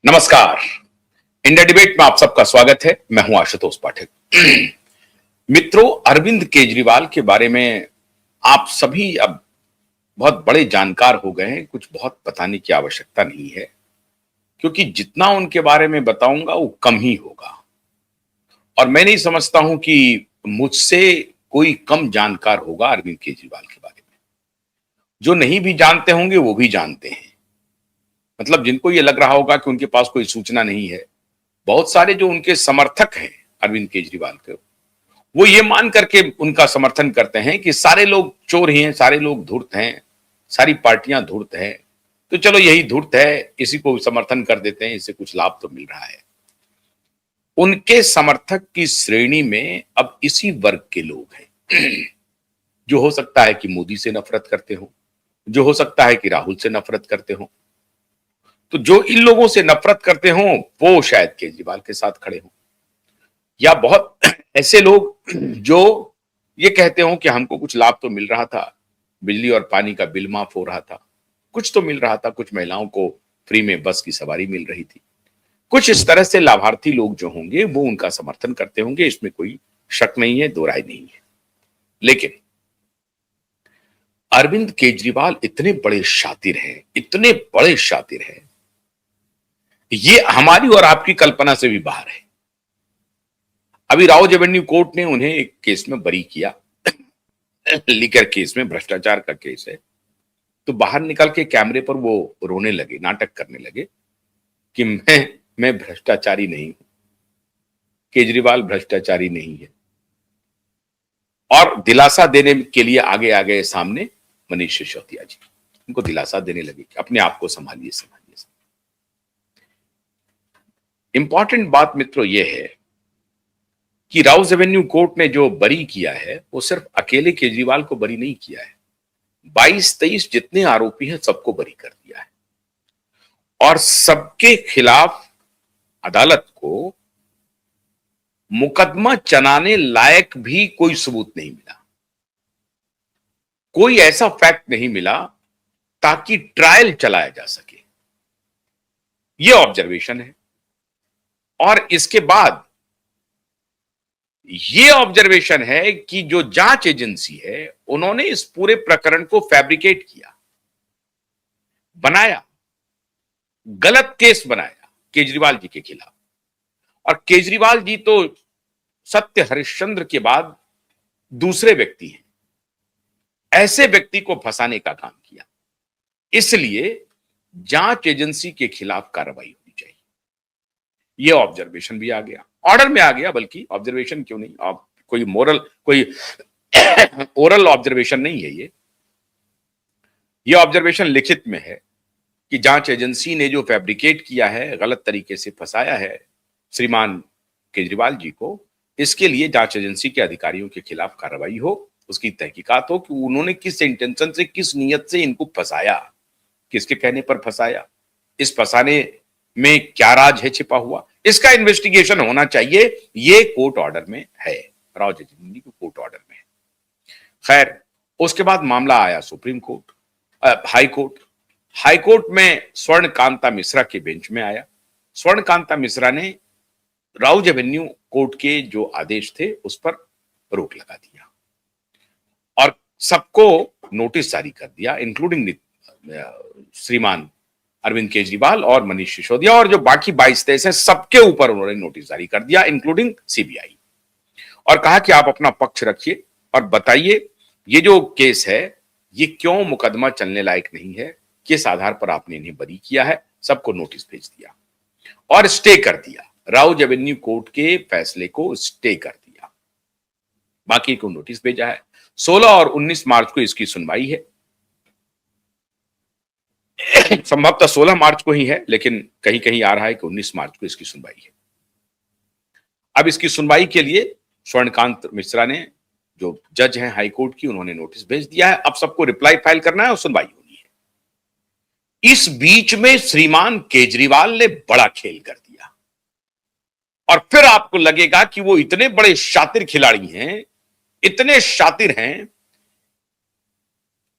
नमस्कार। India debate में आप सबका स्वागत है। मैं हूं आशुतोष पाठक। मित्रों, अरविंद केजरीवाल के बारे में आप सभी अब बहुत बड़े जानकार हो गए हैं। कुछ बहुत बताने की आवश्यकता नहीं है, क्योंकि जितना उनके बारे में बताऊंगा वो कम ही होगा। और मैं नहीं समझता हूं कि मुझसे कोई कम जानकार होगा अरविंद केजरीवाल के बारे में। जो नहीं भी जानते होंगे वो भी जानते हैं। मतलब जिनको ये लग रहा होगा कि उनके पास कोई सूचना नहीं है, बहुत सारे जो उनके समर्थक हैं अरविंद केजरीवाल के, वो ये मान करके उनका समर्थन करते हैं कि सारे लोग चोर ही हैं, सारे लोग धूर्त हैं, सारी पार्टियां धूर्त हैं, तो चलो यही धूर्त है, इसी को समर्थन कर देते हैं, इससे कुछ लाभ तो मिल रहा है। उनके समर्थक की श्रेणी में अब इसी वर्ग के लोग हैं जो हो सकता है कि मोदी से नफरत करते हो, जो हो सकता है कि राहुल से नफरत करते हो। तो जो इन लोगों से नफरत करते हो वो शायद केजरीवाल के साथ खड़े हों, या बहुत ऐसे लोग जो ये कहते हो कि हमको कुछ लाभ तो मिल रहा था, बिजली और पानी का बिल माफ हो रहा था, कुछ तो मिल रहा था, कुछ महिलाओं को फ्री में बस की सवारी मिल रही थी, कुछ इस तरह से लाभार्थी लोग जो होंगे वो उनका समर्थन करते होंगे, इसमें कोई शक नहीं है, दो राय नहीं है। लेकिन अरविंद केजरीवाल इतने बड़े शातिर हैं, इतने बड़े शातिर हैं, ये हमारी और आपकी कल्पना से भी बाहर है। अभी राउज एवेन्यू कोर्ट ने उन्हें एक केस में बरी किया, लीकर केस में, भ्रष्टाचार का केस है। तो बाहर निकल के कैमरे पर वो रोने लगे, नाटक करने लगे कि मैं भ्रष्टाचारी नहीं हूं, केजरीवाल भ्रष्टाचारी नहीं है। और दिलासा देने के लिए आगे आ गए सामने मनीष सिसोदिया जी, उनको दिलासा देने लगे कि अपने आप को संभालिए, संभालिए। इंपॉर्टेंट बात मित्रों ये है कि राउज एवेन्यू कोर्ट ने जो बरी किया है वो सिर्फ अकेले केजरीवाल को बरी नहीं किया है, 22-23 जितने आरोपी हैं सबको बरी कर दिया है। और सबके खिलाफ अदालत को मुकदमा चलाने लायक भी कोई सबूत नहीं मिला, कोई ऐसा फैक्ट नहीं मिला ताकि ट्रायल चलाया जा सके। यह ऑब्जर्वेशन है। और इसके बाद यह ऑब्जर्वेशन है कि जो जांच एजेंसी है उन्होंने इस पूरे प्रकरण को फैब्रिकेट किया, बनाया, गलत केस बनाया केजरीवाल जी के खिलाफ। और केजरीवाल जी तो सत्य हरिश्चंद्र के बाद दूसरे व्यक्ति हैं, ऐसे व्यक्ति को फंसाने का काम किया। इसलिए जांच एजेंसी के खिलाफ कार्रवाई होनी चाहिए। यह ऑब्जर्वेशन भी आ गया, ऑर्डर में आ गया, बल्कि ऑब्जर्वेशन क्यों नहीं, आप कोई मोरल, कोई ओरल ऑब्जर्वेशन नहीं है ये ऑब्जर्वेशन लिखित में है कि जांच एजेंसी ने जो फैब्रिकेट किया है, गलत तरीके से फंसाया है श्रीमान केजरीवाल जी को, इसके लिए जांच एजेंसी के अधिकारियों के खिलाफ कार्रवाई हो, उसकी तहकीकात हो कि उन्होंने किस इंटेंशन से, किस नियत से इनको फंसाया, किसके कहने पर फंसाया, इस फंसाने में क्या राज है छिपा हुआ, इसका इन्वेस्टिगेशन होना चाहिए। ये कोर्ट ऑर्डर में है, राउज एजेंसी के कोर्ट ऑर्डर में है। खैर, उसके बाद मामला आया supreme court, high court. High court में स्वर्ण कांता मिश्रा के बेंच में आया। स्वर्ण कांता मिश्रा ने राउज एवेन्यू कोर्ट के जो आदेश थे उस पर रोक लगा दिया और सबको नोटिस जारी कर दिया, इंक्लूडिंग श्रीमान अरविंद केजरीवाल और मनीष सिसोदिया, और जो बाकी 22-23 हैं सबके ऊपर उन्होंने नोटिस जारी कर दिया, इंक्लूडिंग सीबीआई। और कहा कि आप अपना पक्ष रखिए और बताइए ये जो केस है ये क्यों मुकदमा चलने लायक नहीं है, किस आधार पर आपने इन्हें बरी किया है। सबको नोटिस भेज दिया और स्टे कर दिया, राउज एवेन्यू कोर्ट के फैसले को स्टे कर दिया। बाकी को नोटिस भेजा है। 16 और 19 मार्च को इसकी सुनवाई है। संभवतः 16 मार्च को ही है, लेकिन कहीं कहीं आ रहा है कि 19 मार्च को इसकी सुनवाई है। अब इसकी सुनवाई के लिए स्वर्णकांत मिश्रा ने, जो जज हैं हाई कोर्ट की, उन्होंने नोटिस भेज दिया है। अब सबको रिप्लाई फाइल करना है और सुनवाई होनी है। इस बीच में श्रीमान केजरीवाल ने बड़ा खेल कर दिया और फिर आपको लगेगा कि वो इतने बड़े शातिर खिलाड़ी हैं, इतने शातिर हैं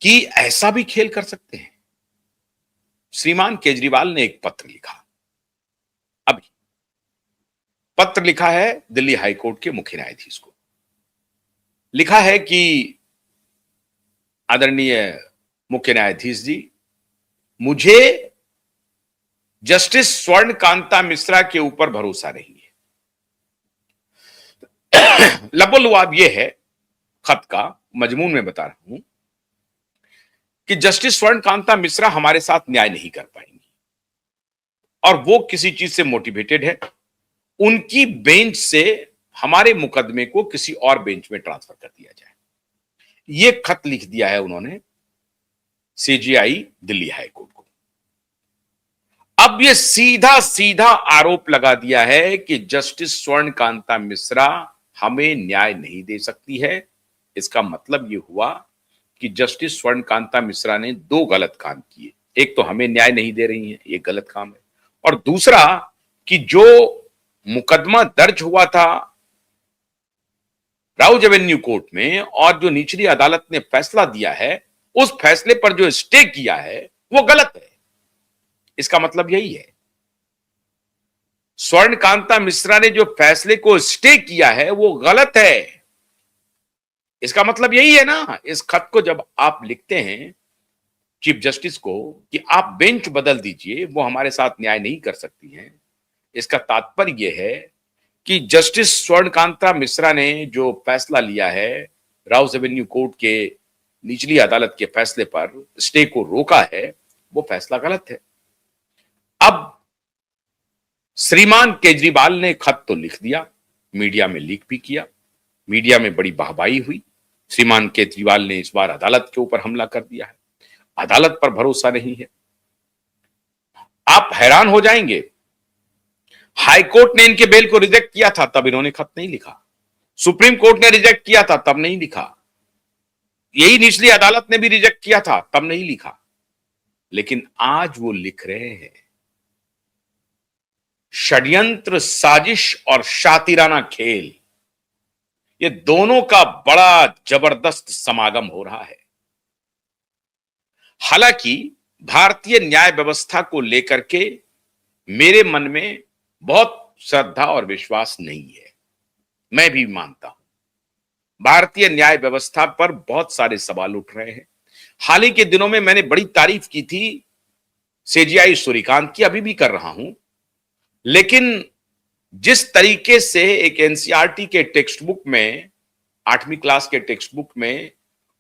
कि ऐसा भी खेल कर सकते हैं। श्रीमान केजरीवाल ने एक पत्र लिखा पत्र लिखा है दिल्ली हाईकोर्ट के मुख्य न्यायाधीश को। लिखा है कि आदरणीय मुख्य न्यायाधीश जी, मुझे जस्टिस स्वर्ण कांता मिश्रा के ऊपर भरोसा नहीं है। लबोलुआब यह है खत का मजमून में बता रहा हूं कि जस्टिस स्वर्ण कांता मिश्रा हमारे साथ न्याय नहीं कर पाएंगी और वो किसी चीज से मोटिवेटेड है। उनकी बेंच से हमारे मुकदमे को किसी और बेंच में ट्रांसफर कर दिया जाए। ये खत लिख दिया है उन्होंने सीजेआई दिल्ली हाईकोर्ट को। अब ये सीधा सीधा आरोप लगा दिया है कि जस्टिस स्वर्ण कांता मिश्रा हमें न्याय नहीं दे सकती है। इसका मतलब ये हुआ कि जस्टिस स्वर्ण कांता मिश्रा ने दो गलत काम किए। एक तो हमें न्याय नहीं दे रही है, ये गलत काम है, और दूसरा कि जो मुकदमा दर्ज हुआ था राउज एवेन्यू कोर्ट में और जो निचली अदालत ने फैसला दिया है, उस फैसले पर जो स्टे किया है वो गलत है। इसका मतलब यही है, स्वर्ण कांता मिश्रा ने जो फैसले को स्टे किया है वो गलत है। इसका मतलब यही है ना। इस खत को जब आप लिखते हैं चीफ जस्टिस को कि आप बेंच बदल दीजिए, वो हमारे साथ न्याय नहीं कर सकती हैं, इसका तात्पर्य यह है कि जस्टिस स्वर्ण कांता मिश्रा ने जो फैसला लिया है, राउज एवेन्यू कोर्ट के निचली अदालत के फैसले पर स्टे को रोका है, वो फैसला गलत है। अब श्रीमान केजरीवाल ने खत तो लिख दिया, मीडिया में लीक भी किया, मीडिया में बड़ी वाहवाही हुई। श्रीमान केजरीवाल ने इस बार अदालत के ऊपर हमला कर दिया है, अदालत पर भरोसा नहीं है। आप हैरान हो जाएंगे, हाईकोर्ट ने इनके बेल को रिजेक्ट किया था तब इन्होंने खत नहीं लिखा, सुप्रीम कोर्ट ने रिजेक्ट किया था तब नहीं लिखा, यही निचली अदालत ने भी रिजेक्ट किया था तब नहीं लिखा, लेकिन आज वो लिख रहे हैं। षड्यंत्र, साजिश और शातिराना खेल, ये दोनों का बड़ा जबरदस्त समागम हो रहा है। हालांकि भारतीय न्याय व्यवस्था को लेकर के मेरे मन में बहुत श्रद्धा और विश्वास नहीं है। मैं भी मानता हूं भारतीय न्याय व्यवस्था पर बहुत सारे सवाल उठ रहे हैं। हाल ही के दिनों में मैंने बड़ी तारीफ की थी सीजेआई सूर्यकांत की, अभी भी कर रहा हूं, लेकिन जिस तरीके से एक एनसीईआरटी के टेक्स्ट बुक में, 8वीं क्लास के टेक्स्ट बुक में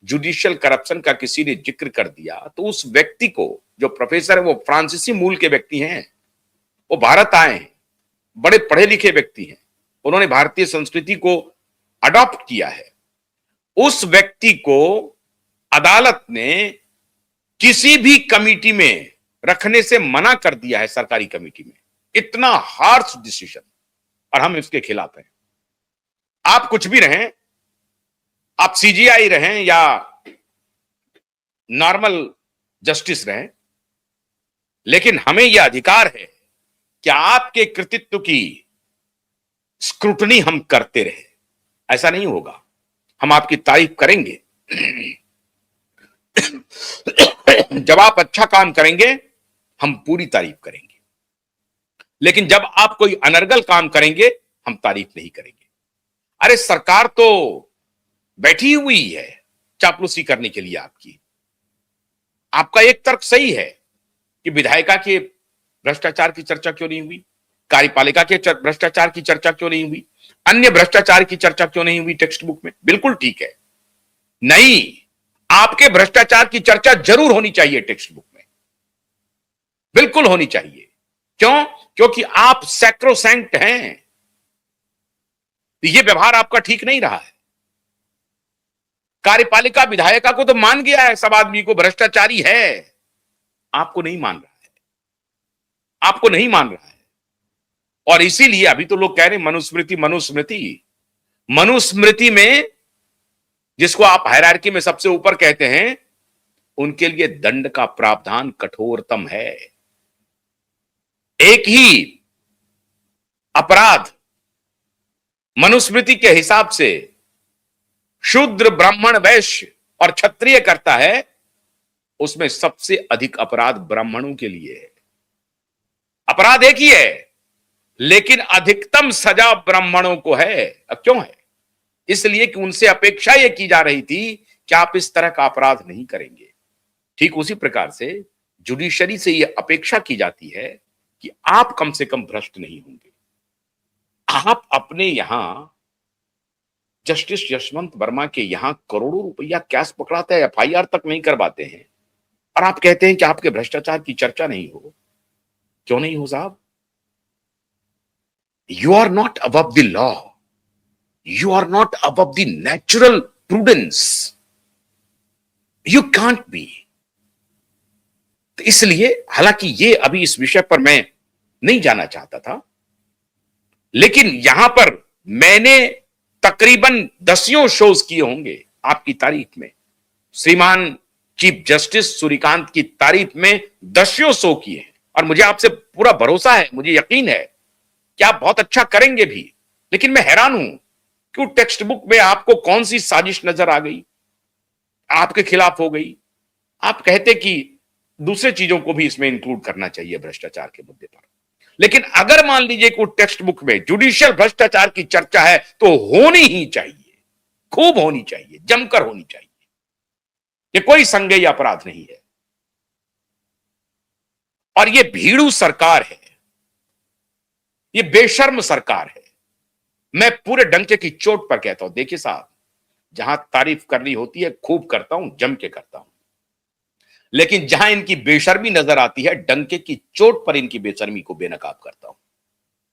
जुडिशियल करप्शन का किसी ने जिक्र कर दिया, तो उस व्यक्ति को, जो प्रोफेसर है, वो फ्रांसीसी मूल के व्यक्ति हैं, वो भारत आए हैं, बड़े पढ़े लिखे व्यक्ति हैं, उन्होंने भारतीय संस्कृति को अडॉप्ट किया है। उस व्यक्ति को अदालत ने किसी भी कमिटी में रखने से मना कर दिया है, सरकारी कमिटी में। इतना हार्श डिसीजन, और हम इसके खिलाफ हैं। आप कुछ भी रहें, आप सीजीआई रहें या नॉर्मल जस्टिस रहें, लेकिन हमें यह अधिकार है कि आपके कृतित्व की स्क्रूटनी हम करते रहे। ऐसा नहीं होगा, हम आपकी तारीफ करेंगे। जब आप अच्छा काम करेंगे हम पूरी तारीफ करेंगे, लेकिन जब आप कोई अनर्गल काम करेंगे हम तारीफ नहीं करेंगे। अरे सरकार तो बैठी हुई है चापलूसी करने के लिए आपकी। आपका एक तर्क सही है कि विधायिका के भ्रष्टाचार की चर्चा क्यों नहीं हुई, कार्यपालिका के भ्रष्टाचार की चर्चा क्यों नहीं हुई, अन्य भ्रष्टाचार की चर्चा क्यों नहीं हुई टेक्स्ट बुक में। बिल्कुल ठीक है, नहीं, आपके भ्रष्टाचार की चर्चा जरूर होनी चाहिए टेक्स्ट बुक में, बिल्कुल होनी चाहिए। क्यों? क्योंकि आप सैक्रोसैंक्ट हैं। ये व्यवहार आपका ठीक नहीं रहा है। कार्यपालिका विधायिका को तो मान गया है सब आदमी को भ्रष्टाचारी है, आपको नहीं मान रहा है, आपको नहीं मान रहा है। और इसीलिए अभी तो लोग कह रहे हैं मनुस्मृति मनुस्मृति। मनुस्मृति में जिसको आप हायरार्की में सबसे ऊपर कहते हैं, उनके लिए दंड का प्रावधान कठोरतम है। एक ही अपराध मनुस्मृति के हिसाब से शूद्र, ब्राह्मण, वैश्य और क्षत्रिय करता है, उसमें सबसे अधिक अपराध ब्राह्मणों के लिए है। अपराध एक ही है, लेकिन अधिकतम सजा ब्राह्मणों को है। अब क्यों है? इसलिए कि उनसे अपेक्षा यह की जा रही थी कि आप इस तरह का अपराध नहीं करेंगे। ठीक उसी प्रकार से जुडिशरी से यह अपेक्षा की जाती है कि आप कम से कम भ्रष्ट नहीं होंगे। आप अपने यहां जस्टिस यशवंत वर्मा के यहां करोड़ों रुपया कैश पकड़ाते हैं, एफआईआर तक नहीं करवाते हैं, और आप कहते हैं कि आपके भ्रष्टाचार की चर्चा नहीं हो। क्यों नहीं हो साहब? You are not above the law, you are not above the natural prudence, you can't be. तो इसलिए, हालांकि ये अभी इस विषय पर मैं नहीं जाना चाहता था, लेकिन यहां पर मैंने तकरीबन दसियों शोज किए होंगे आपकी तारीफ में। श्रीमान चीफ जस्टिस सूर्यकांत की तारीफ में दसियों शो किए हैं, और मुझे आपसे पूरा भरोसा है, मुझे यकीन है कि आप बहुत अच्छा करेंगे भी। लेकिन मैं हैरान हूं कि टेक्स्ट बुक में आपको कौन सी साजिश नजर आ गई, आपके खिलाफ हो गई। आप कहते कि दूसरे चीजों को भी इसमें इंक्लूड करना चाहिए भ्रष्टाचार के मुद्दे पर। लेकिन अगर मान लीजिए कि टेक्स्ट बुक में जुडिशियल भ्रष्टाचार की चर्चा है तो होनी ही चाहिए, खूब होनी चाहिए, जमकर होनी चाहिए। ये कोई संज्ञेय अपराध नहीं है। और ये भीड़ू सरकार है, ये बेशर्म सरकार है। मैं पूरे डंके की चोट पर कहता हूं, देखिए साहब, जहां तारीफ करनी होती है खूब करता हूं, जम के करता हूं, लेकिन जहां इनकी बेशर्मी नजर आती है, डंके की चोट पर इनकी बेशर्मी को बेनकाब करता हूं।